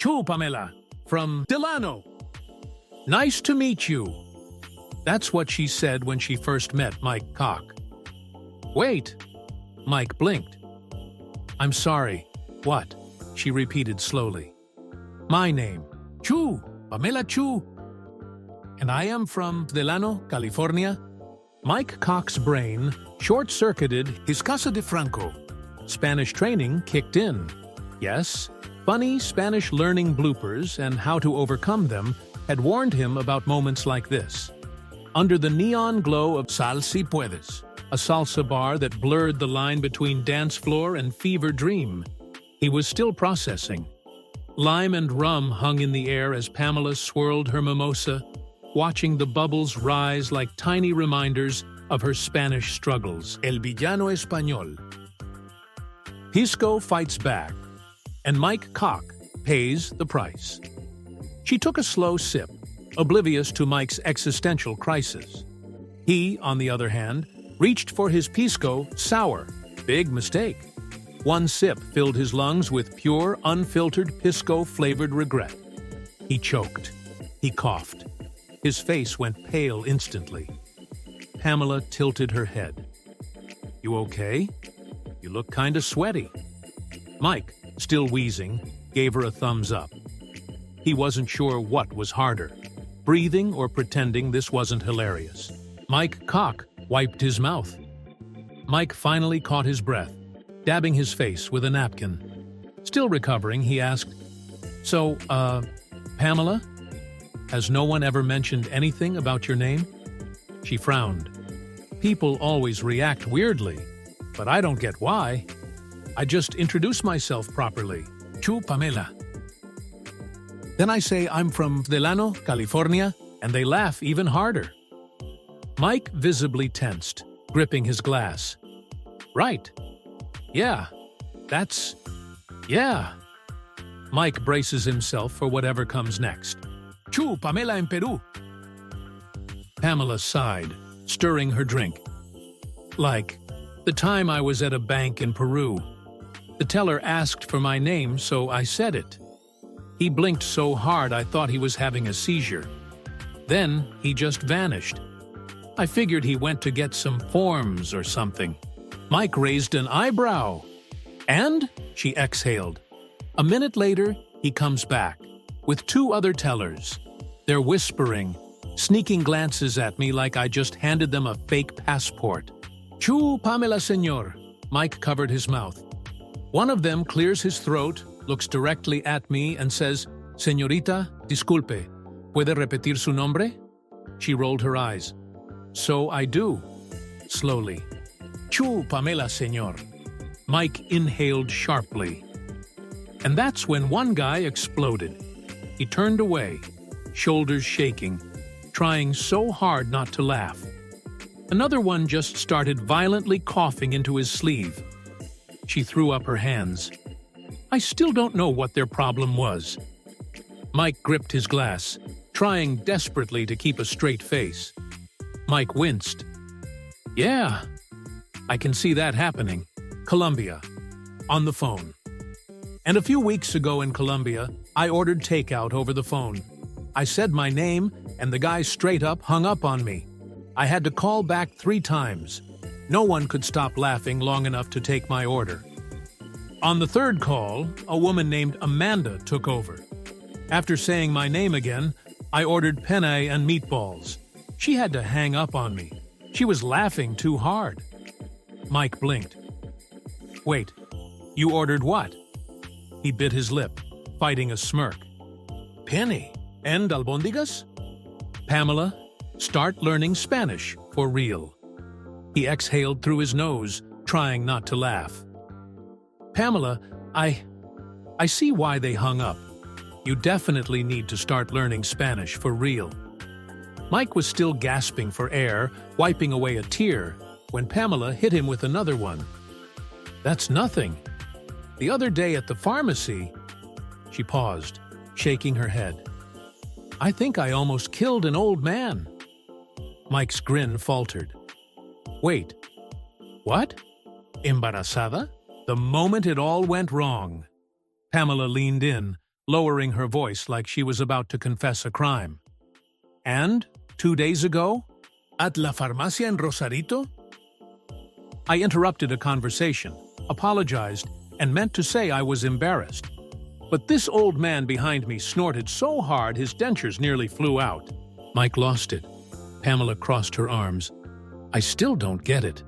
Ciao, Pamela, from Delano. Nice to meet you. That's what she said when she first met Mike Cock. Wait. Mike blinked. I'm sorry. What? She repeated slowly. My name. Chu. Pamela Chu. And I am from Delano, California. Mike Cock's brain short-circuited his Kasa de Franko. Spanish training kicked in. Yes, funny Spanish learning bloopers and how to overcome them had warned him about moments like this. Under the neon glow of Sal Si Puedes, a salsa bar that blurred the line between dance floor and fever dream, he was still processing. Lime and rum hung in the air as Pamela swirled her mimosa, watching the bubbles rise like tiny reminders of her Spanish struggles. El villano español. Pisco fights back, and Mike Cock pays the price. She took a slow sip, oblivious to Mike's existential crisis. He, on the other hand, reached for his Pisco sour. Big mistake. One sip filled his lungs with pure, unfiltered Pisco-flavored regret. He choked. He coughed. His face went pale instantly. Pamela tilted her head. You okay? You look kinda sweaty. Mike, still wheezing, gave her a thumbs up. He wasn't sure what was harder, breathing or pretending this wasn't hilarious. Mike Cock wiped his mouth. Mike finally caught his breath, dabbing his face with a napkin. Still recovering, he asked, So, Pamela? Has no one ever mentioned anything about your name? She frowned. People always react weirdly, but I don't get why. I just introduce myself properly. Chu Pamela. Then I say I'm from Delano, California, and they laugh even harder. Mike visibly tensed, gripping his glass. Right. Yeah. Yeah. Mike braces himself for whatever comes next. Chu Pamela in Peru. Pamela sighed, stirring her drink. Like, the time I was at a bank in Peru. The teller asked for my name, so I said it. He blinked so hard I thought he was having a seizure. Then he just vanished. I figured he went to get some forms or something. Mike raised an eyebrow. And? She exhaled. A minute later, he comes back, with two other tellers. They're whispering, sneaking glances at me like I just handed them a fake passport. Chu Pamela, señor. Mike covered his mouth. One of them clears his throat, looks directly at me and says, Señorita, disculpe, ¿puede repetir su nombre? She rolled her eyes. So I do. Slowly. Chu Pamela, señor. Mike inhaled sharply. And that's when one guy exploded. He turned away, shoulders shaking, trying so hard not to laugh. Another one just started violently coughing into his sleeve. She threw up her hands. I still don't know what their problem was. Mike gripped his glass, trying desperately to keep a straight face. Mike winced. Yeah, I can see that happening. Colombia. On the phone. And a few weeks ago in Colombia, I ordered takeout over the phone. I said my name, and the guy straight up hung up on me. I had to call back 3 times. No one could stop laughing long enough to take my order. On the 3rd call, a woman named Amanda took over. After saying my name again, I ordered penne and meatballs. She had to hang up on me. She was laughing too hard. Mike blinked. Wait, you ordered what? He bit his lip, fighting a smirk. Penne and albóndigas? Pamela, start learning Spanish for real. He exhaled through his nose, trying not to laugh. Pamela, I see why they hung up. You definitely need to start learning Spanish for real. Mike was still gasping for air, wiping away a tear, when Pamela hit him with another one. That's nothing. The other day at the pharmacy... She paused, shaking her head. I think I almost killed an old man. Mike's grin faltered. Wait, what? Embarazada? The moment it all went wrong. Pamela leaned in, lowering her voice like she was about to confess a crime. And 2 days ago? At la farmacia en Rosarito? I interrupted a conversation, apologized, and meant to say I was embarrassed. But this old man behind me snorted so hard his dentures nearly flew out. Mike lost it. Pamela crossed her arms. I still don't get it.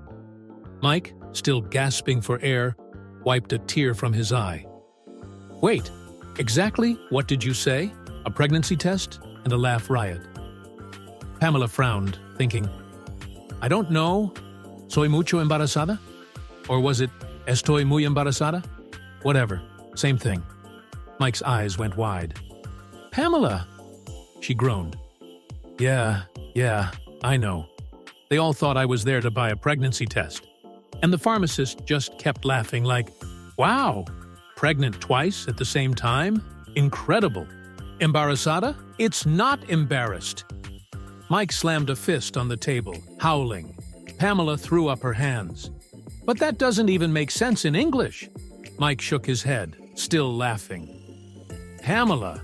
Mike, still gasping for air, wiped a tear from his eye. Wait, exactly what did you say? A pregnancy test and a laugh riot. Pamela frowned, thinking, I don't know. ¿Soy mucho embarazada? Or was it estoy muy embarazada? Whatever, same thing. Mike's eyes went wide. Pamela! She groaned. Yeah, I know. They all thought I was there to buy a pregnancy test. And the pharmacist just kept laughing like, wow, pregnant twice at the same time? Incredible. Embarazada? It's not embarrassed. Mike slammed a fist on the table, howling. Pamela threw up her hands. But that doesn't even make sense in English. Mike shook his head, still laughing. Pamela,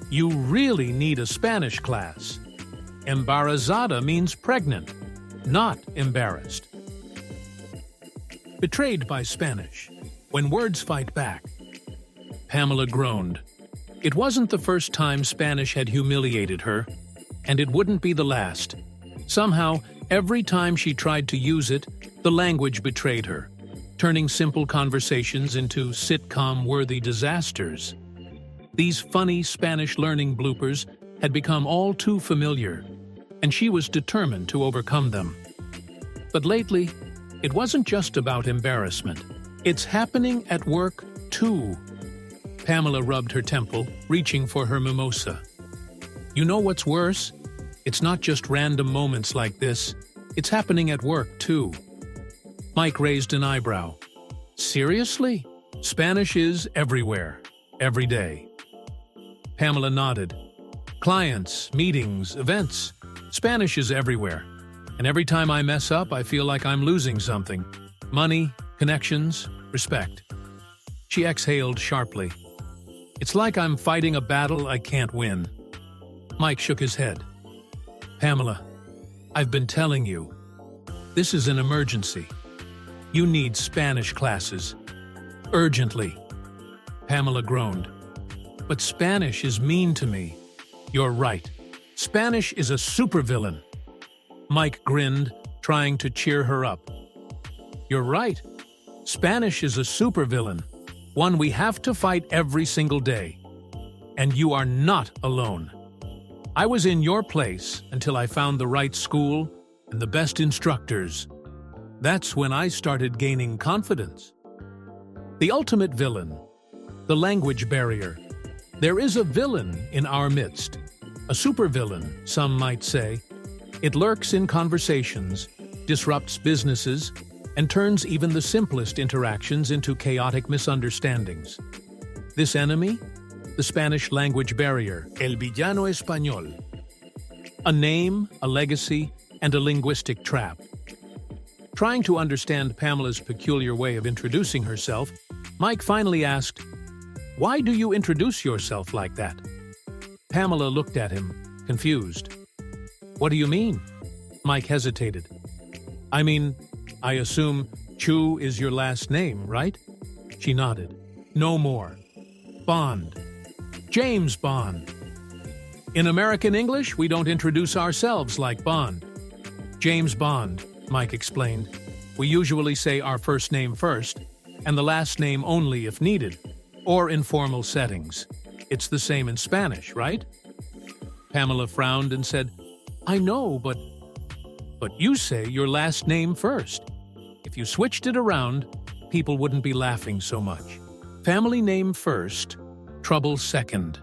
you really need a Spanish class. Embarazada means pregnant, not embarrassed. Betrayed by Spanish, when words fight back. Pamela groaned. It wasn't the first time Spanish had humiliated her, and it wouldn't be the last. Somehow, every time she tried to use it, the language betrayed her, turning simple conversations into sitcom-worthy disasters. These funny Spanish learning bloopers had become all too familiar, and she was determined to overcome them. But lately, it wasn't just about embarrassment. It's happening at work, too. Pamela rubbed her temple, reaching for her mimosa. You know what's worse? It's not just random moments like this. It's happening at work, too. Mike raised an eyebrow. Seriously? Spanish is everywhere, every day. Pamela nodded. Clients, meetings, events. Spanish is everywhere. And every time I mess up, I feel like I'm losing something. Money, connections, respect. She exhaled sharply. It's like I'm fighting a battle I can't win. Mike shook his head. Pamela, I've been telling you. This is an emergency. You need Spanish classes. Urgently. Pamela groaned. But Spanish is mean to me. You're right. Spanish is a supervillain. Mike grinned, trying to cheer her up. You're right. Spanish is a supervillain, one we have to fight every single day. And you are not alone. I was in your place until I found the right school and the best instructors. That's when I started gaining confidence. The ultimate villain, the language barrier. There is a villain in our midst, a supervillain, some might say. It lurks in conversations, disrupts businesses, and turns even the simplest interactions into chaotic misunderstandings. This enemy? The Spanish language barrier, el villano español. A name, a legacy, and a linguistic trap. Trying to understand Pamela's peculiar way of introducing herself, Mike finally asked, "Why do you introduce yourself like that?" Pamela looked at him, confused. "What do you mean?" Mike hesitated. "I mean, I assume Chu is your last name, right?" She nodded. "No more. Bond. James Bond. In American English, we don't introduce ourselves like Bond. James Bond," Mike explained. "We usually say our first name first, and the last name only if needed, or in formal settings. It's the same in Spanish, right?" Pamela frowned and said, "I know, but you say your last name first. If you switched it around, people wouldn't be laughing so much. Family name first, trouble second."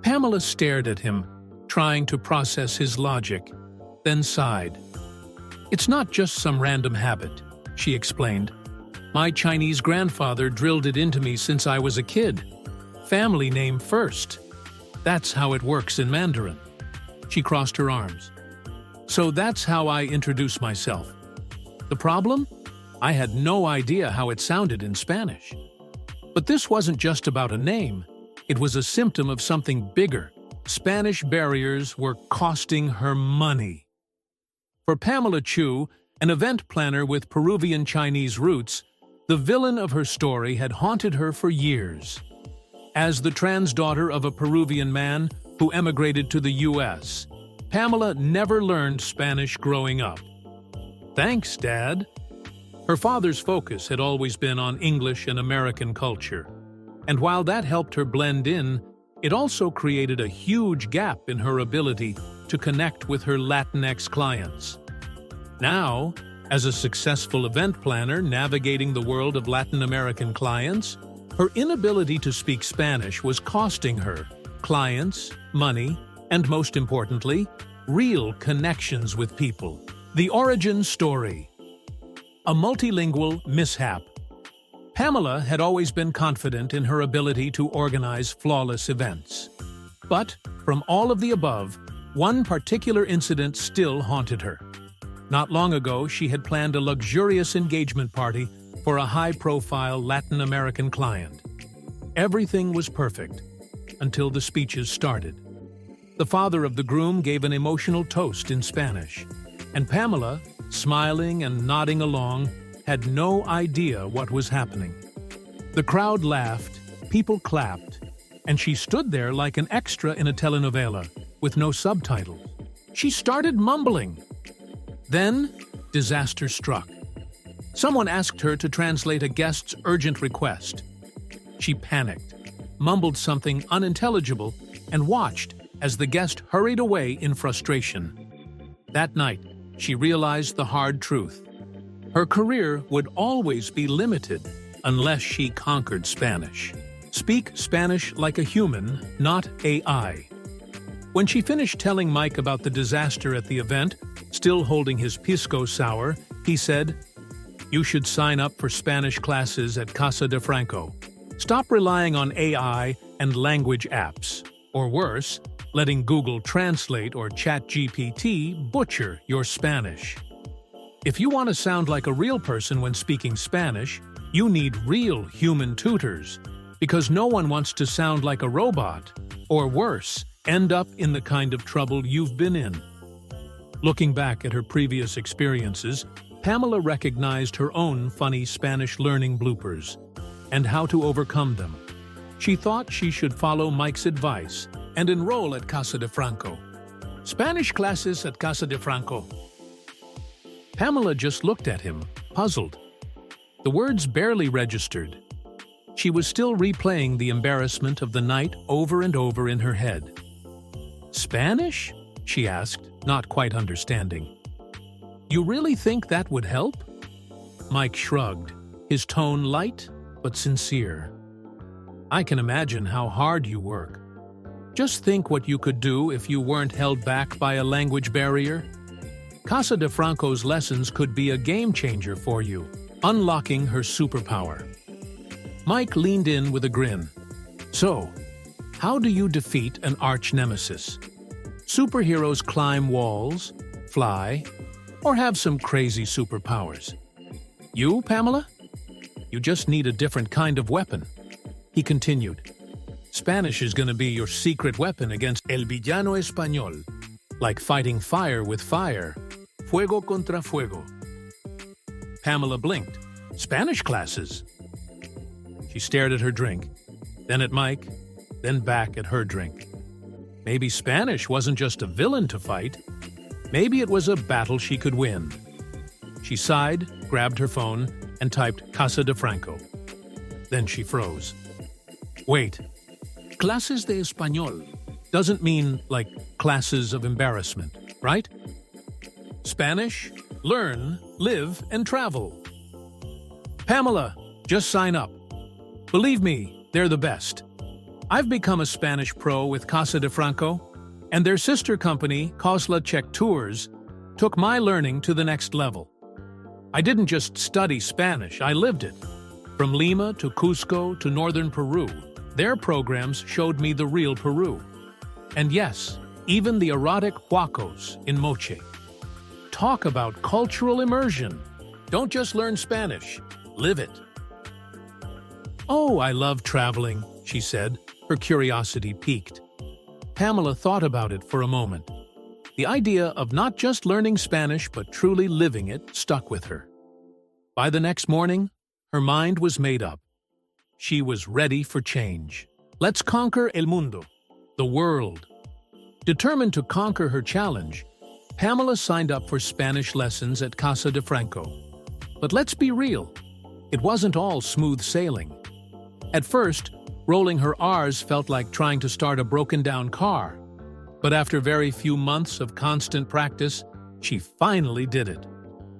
Pamela stared at him, trying to process his logic, then sighed. "It's not just some random habit," she explained. "My Chinese grandfather drilled it into me since I was a kid. Family name first. That's how it works in Mandarin." She crossed her arms. "So that's how I introduce myself. The problem? I had no idea how it sounded in Spanish. But this wasn't just about a name. It was a symptom of something bigger. Spanish barriers were costing her money. For Pamela Chu, an event planner with Peruvian Chinese roots, the villain of her story had haunted her for years. As the trans daughter of a Peruvian man who emigrated to the U.S., Pamela never learned Spanish growing up. Thanks, Dad. Her father's focus had always been on English and American culture. And while that helped her blend in, it also created a huge gap in her ability to connect with her Latinx clients. Now, as a successful event planner navigating the world of Latin American clients, her inability to speak Spanish was costing her clients, money, and most importantly, real connections with people. The origin story. A multilingual mishap. Pamela had always been confident in her ability to organize flawless events. But, from all of the above, one particular incident still haunted her. Not long ago, she had planned a luxurious engagement party for a high-profile Latin American client. Everything was perfect, until the speeches started. The father of the groom gave an emotional toast in Spanish, and Pamela, smiling and nodding along, had no idea what was happening. The crowd laughed, people clapped, and she stood there like an extra in a telenovela, with no subtitles. She started mumbling. Then, disaster struck. Someone asked her to translate a guest's urgent request. She panicked, mumbled something unintelligible, and watched as the guest hurried away in frustration. That night, she realized the hard truth. Her career would always be limited unless she conquered Spanish. Speak Spanish like a human, not AI. When she finished telling Mike about the disaster at the event, still holding his pisco sour, he said, "You should sign up for Spanish classes at Kasa de Franko. Stop relying on AI and language apps. Or worse, letting Google Translate or ChatGPT butcher your Spanish. If you want to sound like a real person when speaking Spanish, you need real human tutors, because no one wants to sound like a robot, or worse, end up in the kind of trouble you've been in." Looking back at her previous experiences, Pamela recognized her own funny Spanish learning bloopers and how to overcome them. She thought she should follow Mike's advice and enroll at Kasa de Franko. Spanish classes at Kasa de Franko. Pamela just looked at him, puzzled. The words barely registered. She was still replaying the embarrassment of the night over and over in her head. "Spanish?" she asked, not quite understanding. "You really think that would help?" Mike shrugged, his tone light but sincere. "I can imagine how hard you work. Just think what you could do if you weren't held back by a language barrier. Kasa de Franko's lessons could be a game changer for you, unlocking her superpower." Mike leaned in with a grin. "So, how do you defeat an arch-nemesis? Superheroes climb walls, fly, or have some crazy superpowers. You, Pamela? You just need a different kind of weapon." He continued, "Spanish is going to be your secret weapon against el villano español, like fighting fire with fire, fuego contra fuego." Pamela blinked. "Spanish classes?" She stared at her drink, then at Mike, then back at her drink. Maybe Spanish wasn't just a villain to fight. Maybe it was a battle she could win. She sighed, grabbed her phone, and typed Kasa de Franko. Then she froze. Wait, clases de español doesn't mean like classes of embarrassment, right? Spanish, learn, live, and travel. Pamela, just sign up. Believe me, they're the best. I've become a Spanish pro with Kasa de Franko, and their sister company, Kosla Czech Tours, took my learning to the next level. I didn't just study Spanish, I lived it. From Lima to Cusco to northern Peru, their programs showed me the real Peru. And yes, even the erotic huacos in Moche. Talk about cultural immersion. Don't just learn Spanish, live it. Oh, I love traveling, she said, Her curiosity piqued. Pamela thought about it for a moment. The idea of not just learning Spanish but truly living it stuck with her. By the next morning, her mind was made up. She was ready for change. Let's conquer el mundo, the world. Determined to conquer her challenge, Pamela signed up for Spanish lessons at Kasa de Franko. But let's be real, it wasn't all smooth sailing. At first, rolling her R's felt like trying to start a broken-down car. But after very few months of constant practice, she finally did it,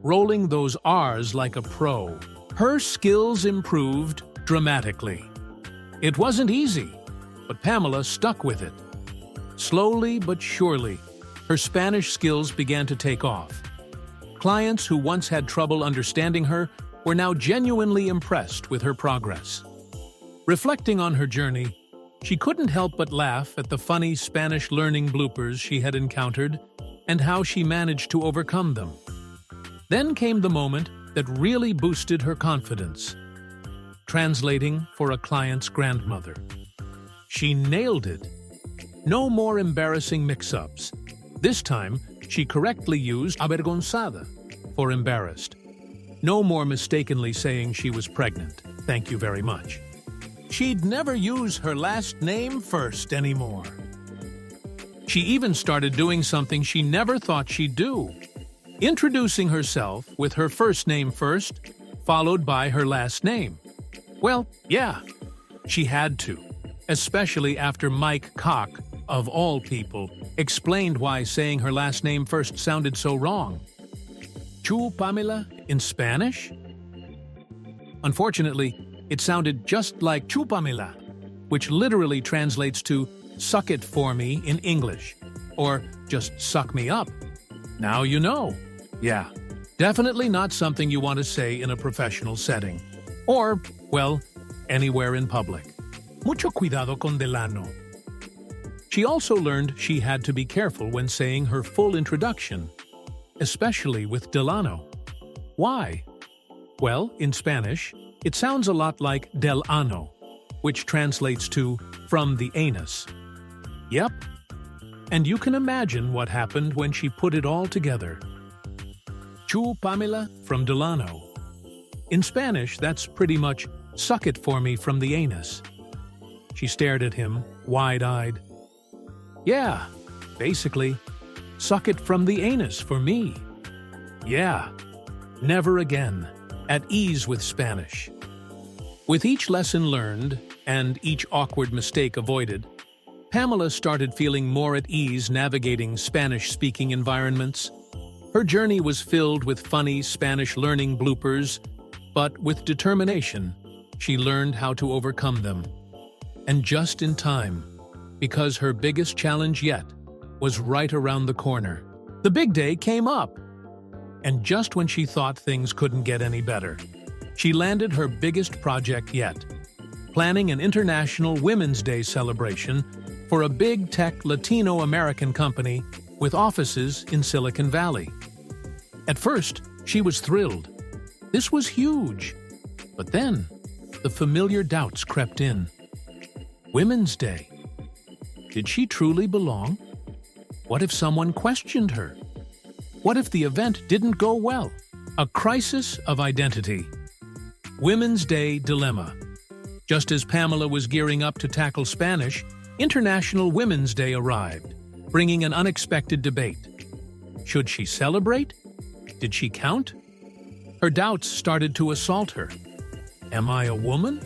rolling those R's like a pro. Her skills improved dramatically. It wasn't easy, but Pamela stuck with it. Slowly but surely, her Spanish skills began to take off. Clients who once had trouble understanding her were now genuinely impressed with her progress. Reflecting on her journey, she couldn't help but laugh at the funny Spanish learning bloopers she had encountered and how she managed to overcome them. Then came the moment that really boosted her confidence. Translating for a client's grandmother. She nailed it. No more embarrassing mix-ups. This time, she correctly used avergonzada for embarrassed. No more mistakenly saying she was pregnant. Thank you very much. She'd never use her last name first anymore. She even started doing something she never thought she'd do. Introducing herself with her first name first, followed by her last name. Well, yeah, she had to, especially after Mike Koch, of all people, explained why saying her last name first sounded so wrong. Chu Pamela in Spanish? Unfortunately, it sounded just like Chu Pamela, which literally translates to suck it for me in English, or just suck me up. Now you know. Yeah, definitely not something you want to say in a professional setting. Or, well, anywhere in public. Mucho cuidado con delano. She also learned she had to be careful when saying her full introduction, especially with Delano. Why? Well, in Spanish, it sounds a lot like del ano, which translates to from the anus. Yep. And you can imagine what happened when she put it all together. Chu Pamela from Delano. In Spanish, that's pretty much suck it for me from the anus. She stared at him, wide-eyed. Yeah, basically, suck it from the anus for me. Yeah, never again. At ease with Spanish. With each lesson learned and each awkward mistake avoided, Pamela started feeling more at ease navigating Spanish-speaking environments. Her journey was filled with funny Spanish learning bloopers, but with determination, she learned how to overcome them. And just in time, because her biggest challenge yet was right around the corner. The big day came up. And just when she thought things couldn't get any better, she landed her biggest project yet, planning an International Women's Day celebration for a big tech Latino-American company with offices in Silicon Valley. At first, she was thrilled. This was huge. But then, the familiar doubts crept in. Women's Day. Did she truly belong? What if someone questioned her? What if the event didn't go well? A crisis of identity. Women's Day dilemma. Just as Pamela was gearing up to tackle Spanish, International Women's Day arrived, bringing an unexpected debate. Should she celebrate? Did she count? Her doubts started to assault her. Am I a woman?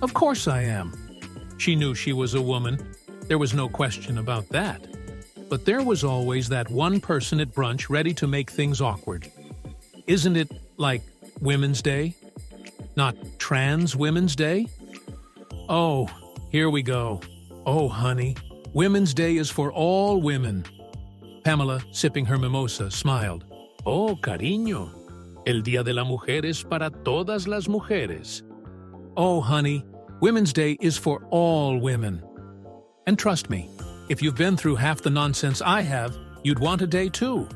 Of course I am. She knew she was a woman. There was no question about that. But there was always that one person at brunch ready to make things awkward. Isn't it like Women's Day? Not Trans Women's Day? Oh, here we go. Oh, honey, Women's Day is for all women. Pamela, sipping her mimosa, smiled. Oh, cariño, el Día de la Mujer es para todas las mujeres. Oh, honey, Women's Day is for all women. And trust me, if you've been through half the nonsense I have, you'd want a day too.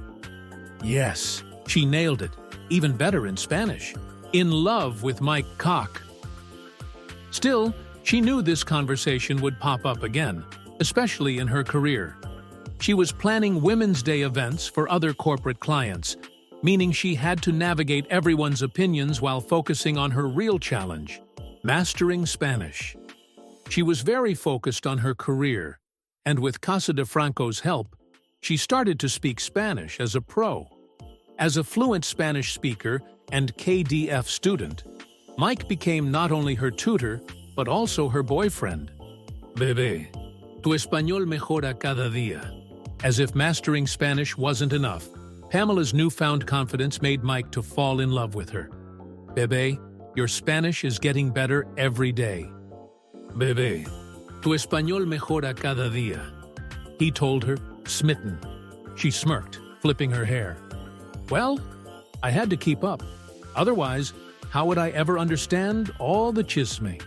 Yes, she nailed it, even better in Spanish. In love with Mike Koch. Still, She knew this conversation would pop up again, especially in her career. She was planning Women's Day events for other corporate clients, meaning she had to navigate everyone's opinions while focusing on her real challenge, mastering Spanish. She was very focused on her career, and with Kasa de Franko's help, she started to speak Spanish as a pro. As a fluent Spanish speaker and KDF student, Mike became not only her tutor, but also her boyfriend. Bebé, tu español mejora cada día. As if mastering Spanish wasn't enough, Pamela's newfound confidence made Mike to fall in love with her. Bebé, your Spanish is getting better every day. Bebé, tu español mejora cada día. He told her, smitten. She smirked, flipping her hair. Well, I had to keep up. Otherwise, how would I ever understand all the chisme?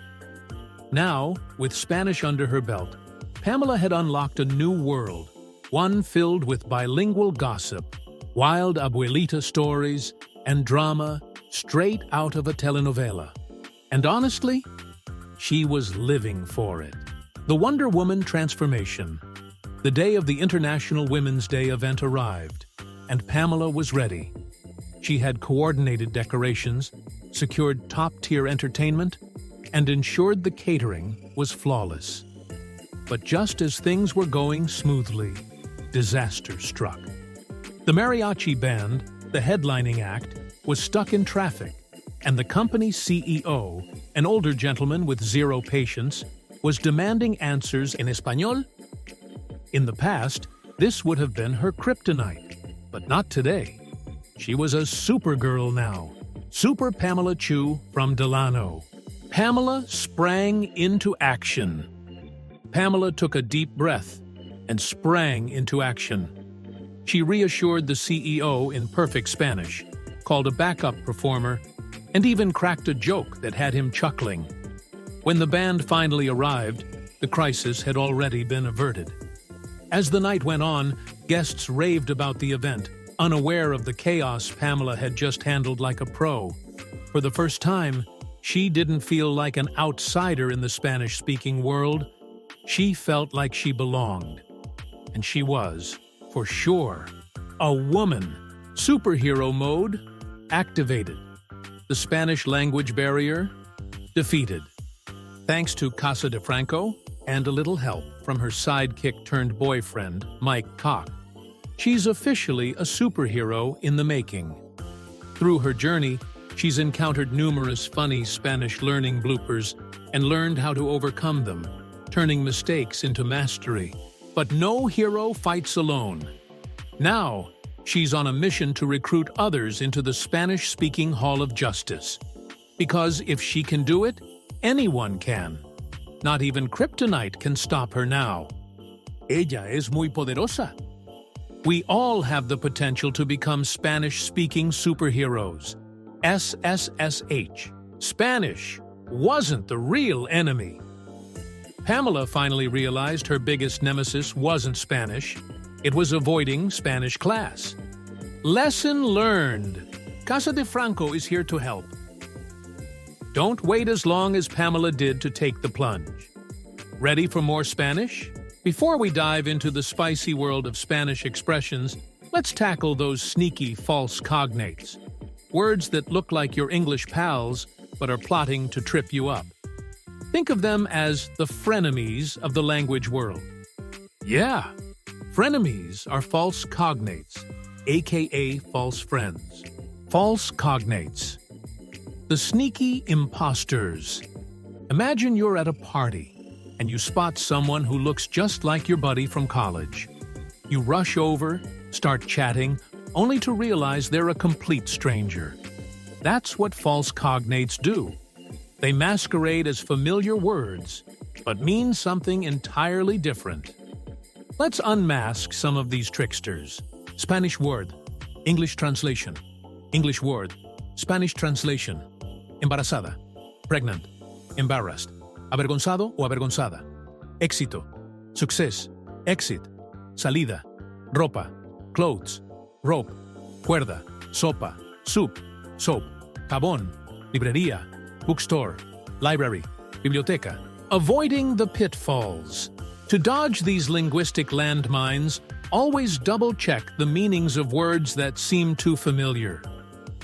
Now, with Spanish under her belt, Pamela had unlocked a new world, one filled with bilingual gossip, wild abuelita stories, and drama straight out of a telenovela. And honestly, she was living for it. The Wonder Woman transformation. The day of the International Women's Day event arrived, and Pamela was ready. She had coordinated decorations, secured top-tier entertainment, and ensured the catering was flawless. But just as things were going smoothly, disaster struck. The mariachi band, the headlining act, was stuck in traffic, and the company's CEO, an older gentleman with zero patience, was demanding answers in Español. In the past, this would have been her kryptonite, but not today. She was a supergirl now, Super Pamela Chu from Delano. Pamela sprang into action. Pamela took a deep breath and sprang into action. She reassured the CEO in perfect Spanish, called a backup performer, and even cracked a joke that had him chuckling. When the band finally arrived, the crisis had already been averted. As the night went on, guests raved about the event, unaware of the chaos Pamela had just handled like a pro. For the first time, she didn't feel like an outsider in the Spanish-speaking world. She felt like she belonged. And she was, for sure, a woman. Superhero mode activated. The Spanish language barrier defeated. Thanks to Kasa de Franko and a little help from her sidekick-turned-boyfriend, Mike Koch, she's officially a superhero in the making. Through her journey, she's encountered numerous funny Spanish learning bloopers and learned how to overcome them, turning mistakes into mastery. But no hero fights alone. Now, she's on a mission to recruit others into the Spanish-speaking Hall of Justice. Because if she can do it, anyone can. Not even kryptonite can stop her now. Ella es muy poderosa. We all have the potential to become Spanish-speaking superheroes. SSSH. Spanish wasn't the real enemy. Pamela finally realized her biggest nemesis wasn't Spanish. It was avoiding Spanish class. Lesson learned. Kasa de Franko is here to help. Don't wait as long as Pamela did to take the plunge. Ready for more Spanish? Before we dive into the spicy world of Spanish expressions, let's tackle those sneaky false cognates. Words that look like your English pals, but are plotting to trip you up. Think of them as the frenemies of the language world. Yeah, frenemies are false cognates, aka false friends. False cognates. The sneaky imposters. Imagine you're at a party, and you spot someone who looks just like your buddy from college. You rush over, start chatting, only to realize they're a complete stranger. That's what false cognates do. They masquerade as familiar words, but mean something entirely different. Let's unmask some of these tricksters. Spanish word, English translation. English word, Spanish translation. Embarazada, pregnant, embarrassed. Avergonzado o avergonzada. Éxito, success, exit. Salida, ropa, clothes, rope, cuerda, sopa, soup, soap, jabón, librería, bookstore, library, biblioteca, Avoiding the pitfalls. To dodge these linguistic landmines, always double-check the meanings of words that seem too familiar.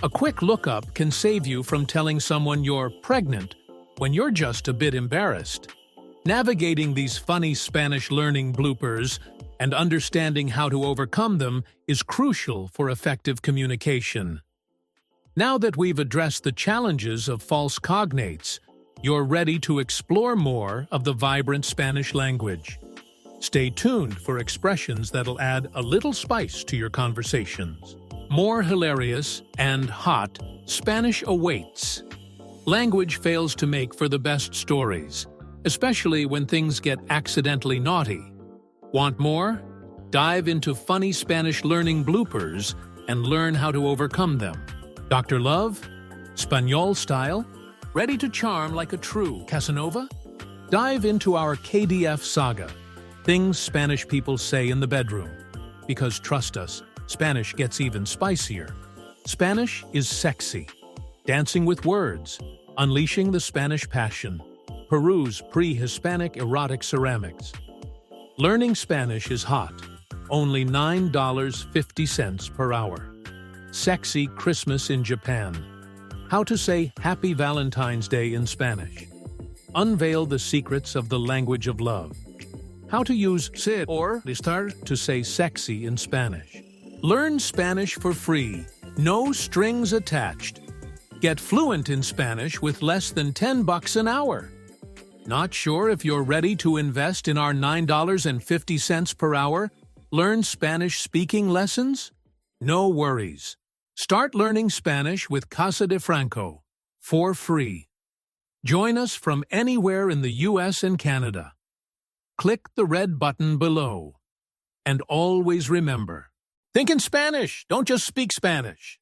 A quick lookup can save you from telling someone you're pregnant when you're just a bit embarrassed. Navigating these funny Spanish learning bloopers and understanding how to overcome them is crucial for effective communication. Now that we've addressed the challenges of false cognates, you're ready to explore more of the vibrant Spanish language. Stay tuned for expressions that'll add a little spice to your conversations. More hilarious and hot Spanish awaits. Language fails to make for the best stories, especially when things get accidentally naughty. Want more? Dive into funny Spanish learning bloopers and learn how to overcome them. Dr. Love? Espanol style? Ready to charm like a true Casanova? Dive into our KDF saga, things Spanish people say in the bedroom. Because trust us, Spanish gets even spicier. Spanish is sexy. Dancing with words, unleashing the Spanish passion. Peru's pre-Hispanic erotic ceramics. Learning Spanish is hot. Only $9.50 per hour. Sexy Christmas in Japan. How to say Happy Valentine's Day in Spanish. Unveil the secrets of the language of love. How to use ser or estar to say sexy in Spanish. Learn Spanish for free. No strings attached. Get fluent in Spanish with less than $10 an hour. Not sure if you're ready to invest in our $9.50 per hour? Learn Spanish speaking lessons? No worries. Start learning Spanish with Kasa de Franko for free. Join us from anywhere in the US and Canada. Click the red button below. And always remember, think in Spanish, don't just speak Spanish.